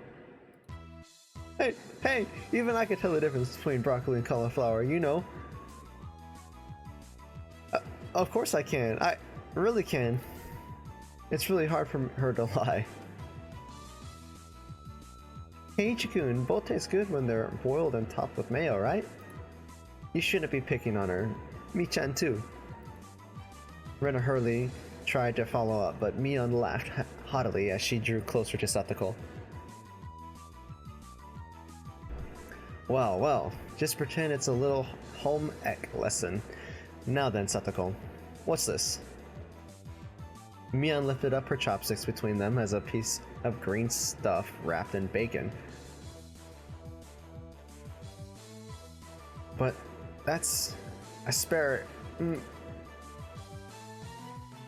Hey, even I can tell the difference between broccoli and cauliflower, you know. Of course I can. I really can. It's really hard for her to lie. Keiichi-kun, both taste good when they're boiled and topped with mayo, right? You shouldn't be picking on her. Mi-chan too. Rena Hurley tried to follow up, but Mion laughed haughtily as she drew closer to Satoko. Well, just pretend it's a little home ec lesson. Now then, Satoko, what's this? Mion lifted up her chopsticks between them as a piece of green stuff wrapped in bacon. But that's asparagus.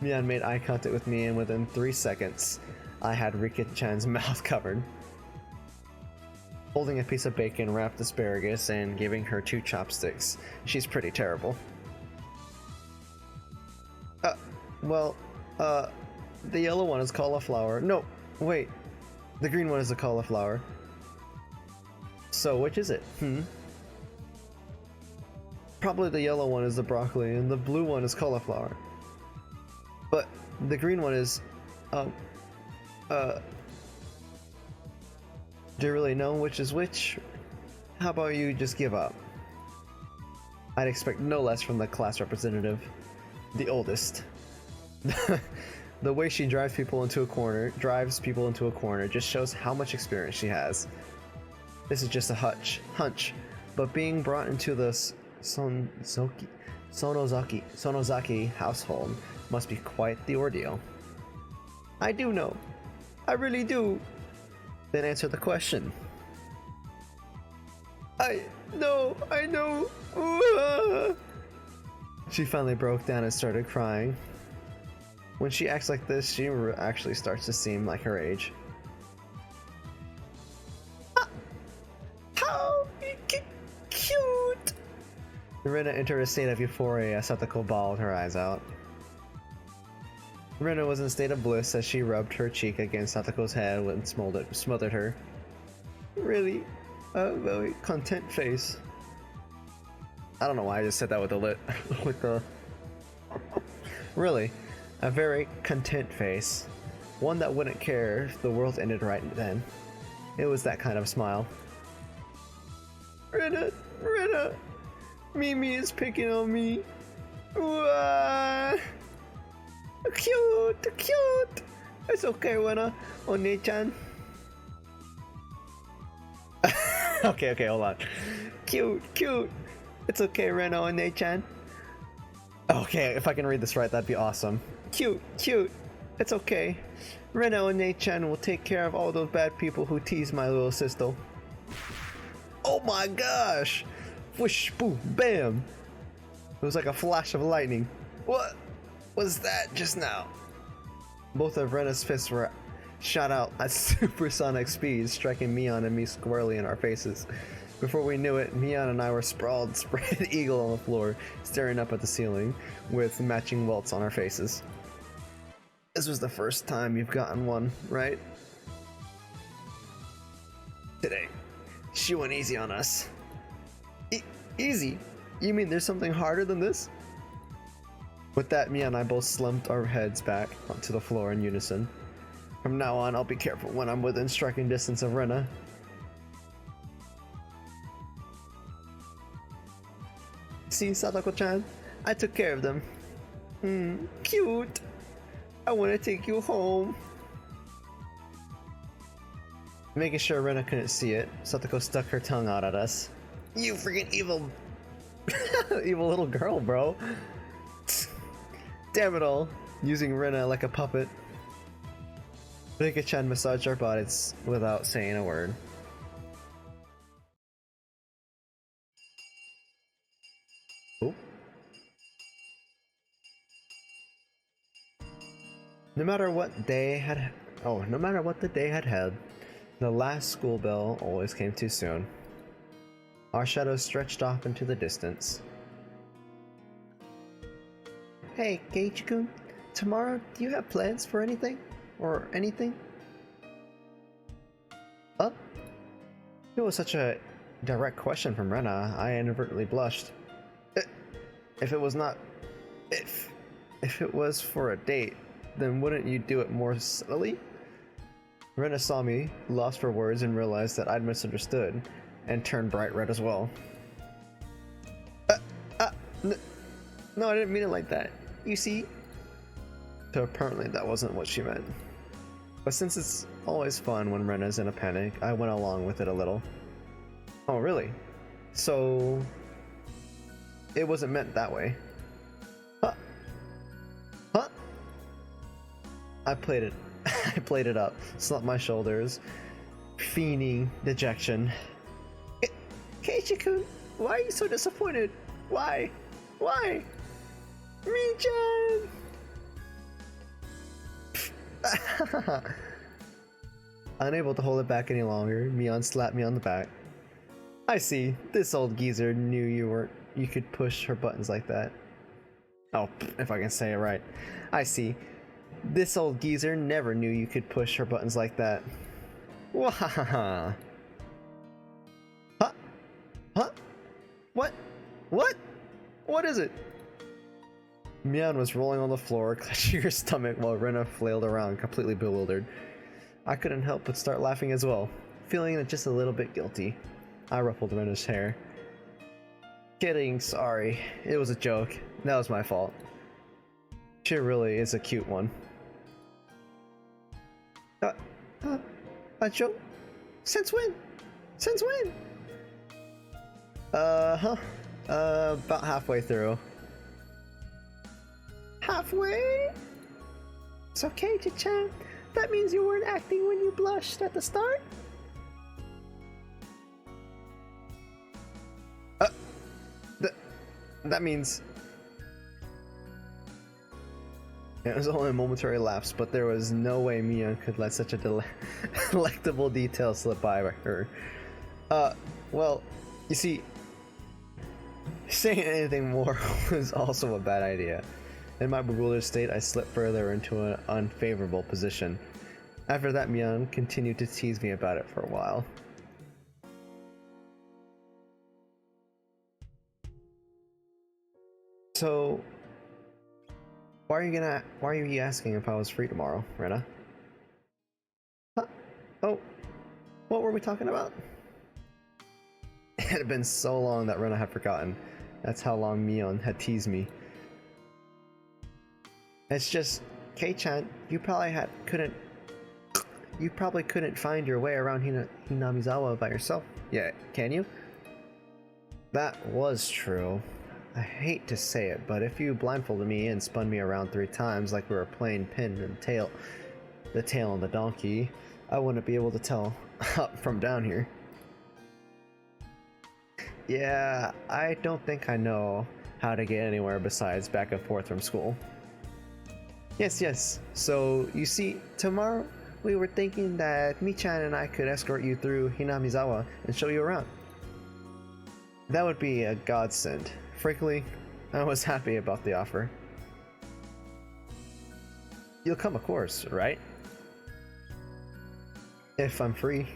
Mion made eye contact with me, and within 3 seconds, I had Rika-chan's mouth covered. Holding a piece of bacon wrapped asparagus and giving her 2 chopsticks. She's pretty terrible. The yellow one is cauliflower. No, wait. The green one is the cauliflower. So, which is it? Probably the yellow one is the broccoli, and the blue one is cauliflower. But the green one is, Do you really know which is which? How about you just give up? I'd expect no less from the class representative. The oldest. The way she drives people into a corner just shows how much experience she has. This is just a hunch, but being brought into the Sonozaki household must be quite the ordeal. I do know. I really do. Then answer the question. I know. She finally broke down and started crying. When she acts like this, she actually starts to seem like her age. How cute! Rena entered a state of euphoria as Satoko bawled her eyes out. Rena was in a state of bliss as she rubbed her cheek against Satoko's head and smothered her. Really? A very content face. I don't know why I just said that with the lip. Really, a very content face. One that wouldn't care if the world ended right then. It was that kind of smile. Rena! Mimi is picking on me. Cute! It's okay, Rena. Oni-chan. Okay, hold on. Cute! It's okay, Rena One-chan. Okay, if I can read this right, that'd be awesome. Cute! It's okay. Rena One-chan will take care of all those bad people who tease my little sister. Oh my gosh! Whoosh, boom, bam! It was like a flash of lightning. What was that just now? Both of Rena's fists were shot out at supersonic speed, striking Mion and me squarely in our faces. Before we knew it, Mion and I were sprawled, spread eagle on the floor, staring up at the ceiling, with matching welts on our faces. This was the first time you've gotten one, right? Today. She went easy on us. Easy? You mean there's something harder than this? With that, Mia and I both slumped our heads back onto the floor in unison. From now on, I'll be careful when I'm within striking distance of Rena. See, Sadako-chan? I took care of them. Cute! I want to take you home. Making sure Rena couldn't see it, Satoko stuck her tongue out at us. You freaking evil... evil little girl, bro. Damn it all. Using Rena like a puppet. Rika-chan massaged our bodies without saying a word. Oh. No matter what the day had held, the last school bell always came too soon. Our shadows stretched off into the distance. Hey, Keiichi-kun, tomorrow, do you have plans for anything? Or anything? Huh? It was such a direct question from Rena, I inadvertently blushed. If it was for a date, then wouldn't you do it more subtly? Rena saw me, lost for words, and realized that I'd misunderstood, and turned bright red as well. No, I didn't mean it like that. You see? So apparently that wasn't what she meant. But since it's always fun when Rena's in a panic, I went along with it a little. Oh, really? So... it wasn't meant that way. Huh? I played it up, slumped my shoulders, feigning dejection. Keiichi-kun, why are you so disappointed? Why? Mi-chan! Unable to hold it back any longer, Mion slapped me on the back. I see, this old geezer knew you could push her buttons like that. Oh, if I can say it right. I see. This old geezer never knew you could push her buttons like that. Wahahaha. Huh? What? What is it? Mion was rolling on the floor, clutching her stomach while Rena flailed around, completely bewildered. I couldn't help but start laughing as well. feeling just a little bit guilty. I ruffled Rena's hair. Kidding, sorry. It was a joke. That was my fault. She really is a cute one. A joke? Since when? Since when? About halfway through. Halfway? It's okay, Chichan. That means you weren't acting when you blushed at the start? That means... It was only a momentary lapse, but there was no way Mion could let such a delectable detail slip by her. Well, you see, saying anything more was also a bad idea. In my bewildered state, I slipped further into an unfavorable position. After that, Mion continued to tease me about it for a while. So, why are you asking if I was free tomorrow, Rena? Huh? Oh, what were we talking about? It had been so long that Rena had forgotten. That's how long Mion had teased me. It's just, Kei-chan, you probably couldn't find your way around Hinamizawa by yourself yet, can you? That was true. I hate to say it, but if you blindfolded me and spun me around 3 times like we were playing pin and tail, the tail on the donkey, I wouldn't be able to tell up from down here. Yeah, I don't think I know how to get anywhere besides back and forth from school. Yes. So, you see, tomorrow we were thinking that Mi-chan and I could escort you through Hinamizawa and show you around. That would be a godsend. Frankly, I was happy about the offer. You'll come, of course, right? If I'm free.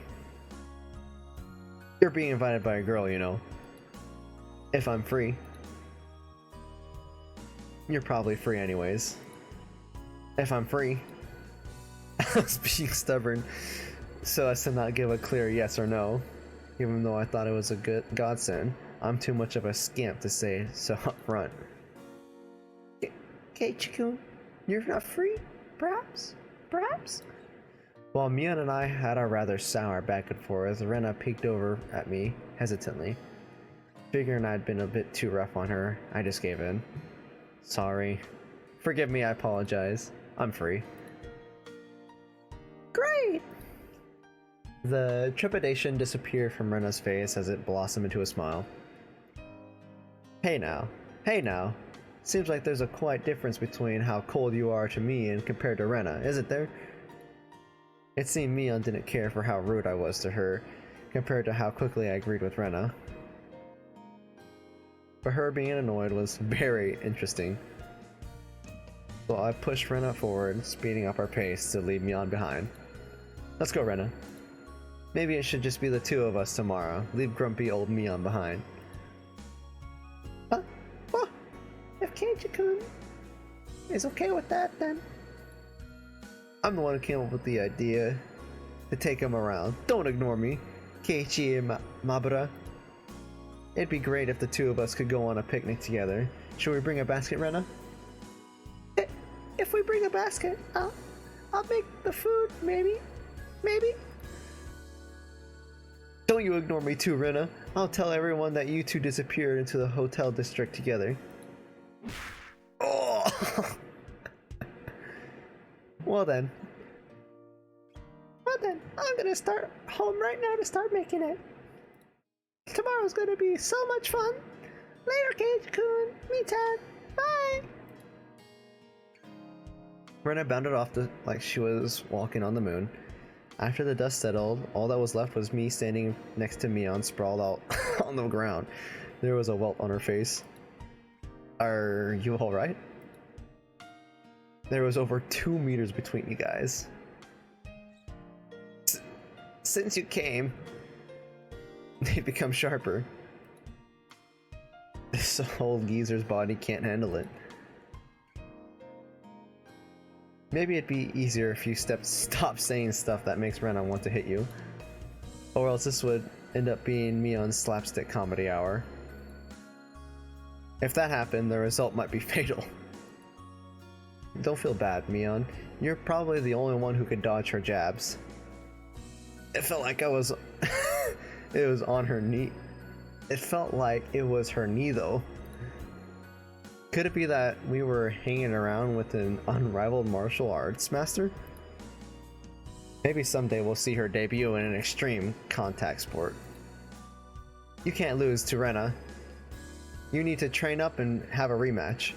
You're being invited by a girl, you know. If I'm free. You're probably free anyways. If I'm free. I was being stubborn, so as to not give a clear yes or no, even though I thought it was a good godsend. I'm too much of a scamp to say so up front. Kei-chikun, you're not free? Perhaps? While Mion and I had our rather sour back and forth, Rena peeked over at me hesitantly. Figuring I'd been a bit too rough on her, I just gave in. Sorry. Forgive me, I apologize. I'm free. Great! The trepidation disappeared from Rena's face as it blossomed into a smile. Hey now. Seems like there's a quite difference between how cold you are to me and compared to Rena, isn't there? It seemed Mion didn't care for how rude I was to her, compared to how quickly I agreed with Rena. But her being annoyed was very interesting. So I pushed Rena forward, speeding up our pace to leave Mion behind. Let's go, Rena. Maybe it should just be the 2 of us tomorrow. Leave grumpy old Mion behind. Well, if Kei-chikun is okay with that, then... I'm the one who came up with the idea to take him around. Don't ignore me, Keiichi and Mabura. It'd be great if the 2 of us could go on a picnic together. Should we bring a basket, Rena? If we bring a basket, I'll make the food, maybe. Don't you ignore me too, Rena. I'll tell everyone that you 2 disappeared into the hotel district together. Oh! Well then, I'm gonna start home right now to start making it. Tomorrow's gonna be so much fun. Later, Kei-kun, Mi-chan, bye! Rena bounded off like she was walking on the moon. After the dust settled, all that was left was me standing next to Mion sprawled out on the ground. There was a welt on her face. Are you alright? There was over 2 meters between you guys. Since you came, they've become sharper. This old geezer's body can't handle it. Maybe it'd be easier if you stopped saying stuff that makes Rena want to hit you. Or else this would end up being me on slapstick comedy hour. If that happened, the result might be fatal. Don't feel bad, Mion. You're probably the only one who could dodge her jabs. It felt like I was... it was on her knee. It felt like it was her knee, though. Could it be that we were hanging around with an unrivaled martial arts master? Maybe someday we'll see her debut in an extreme contact sport. You can't lose to Rena. You need to train up and have a rematch.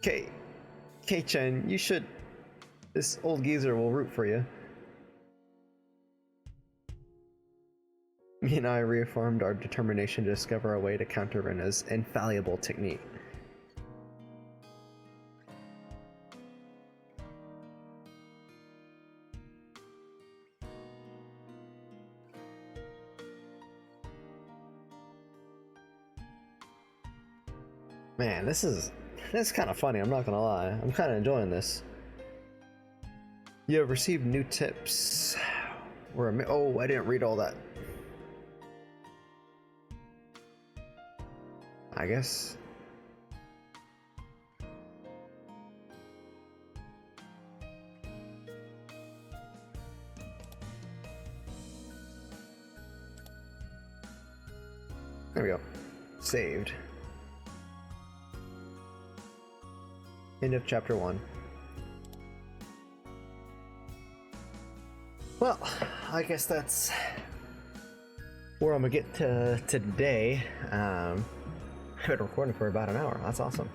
Kei-chan, you should... This old geezer will root for you. Me and I reaffirmed our determination to discover a way to counter Rena's infallible technique. Man, this is kind of funny, I'm not gonna lie. I'm kind of enjoying this. You have received new tips. Oh, I didn't read all that. I guess. There we go. Saved. End of chapter 1. Well, I guess that's where I'm gonna get to today. I've been recording for about an hour. That's awesome.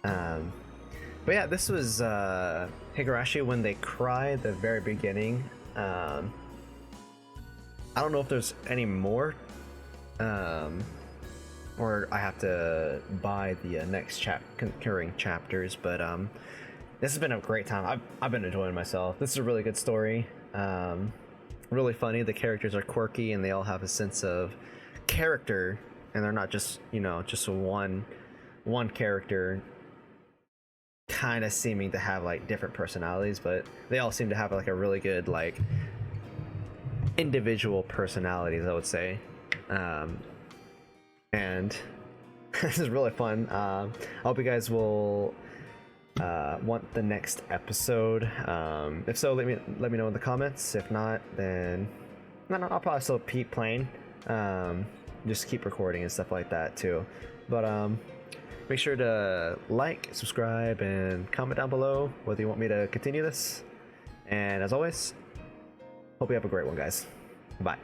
But yeah, this was Higarashi When They Cry, the very beginning. I don't know if there's any more, or I have to buy the next concurring chapters. But this has been a great time. I've been enjoying myself. This is a really good story. Really funny. The characters are quirky and they all have a sense of character, and they're not just, you know, just one character kind of seeming to have like different personalities, but they all seem to have like a really good like individual personalities, I would say. And this is really fun. I hope you guys will want the next episode. If so, let me know in the comments. If not, then I'll probably still keep playing. Just keep recording and stuff like that too. But make sure to like, subscribe, and comment down below whether you want me to continue this. And as always, hope you have a great one, guys. Bye.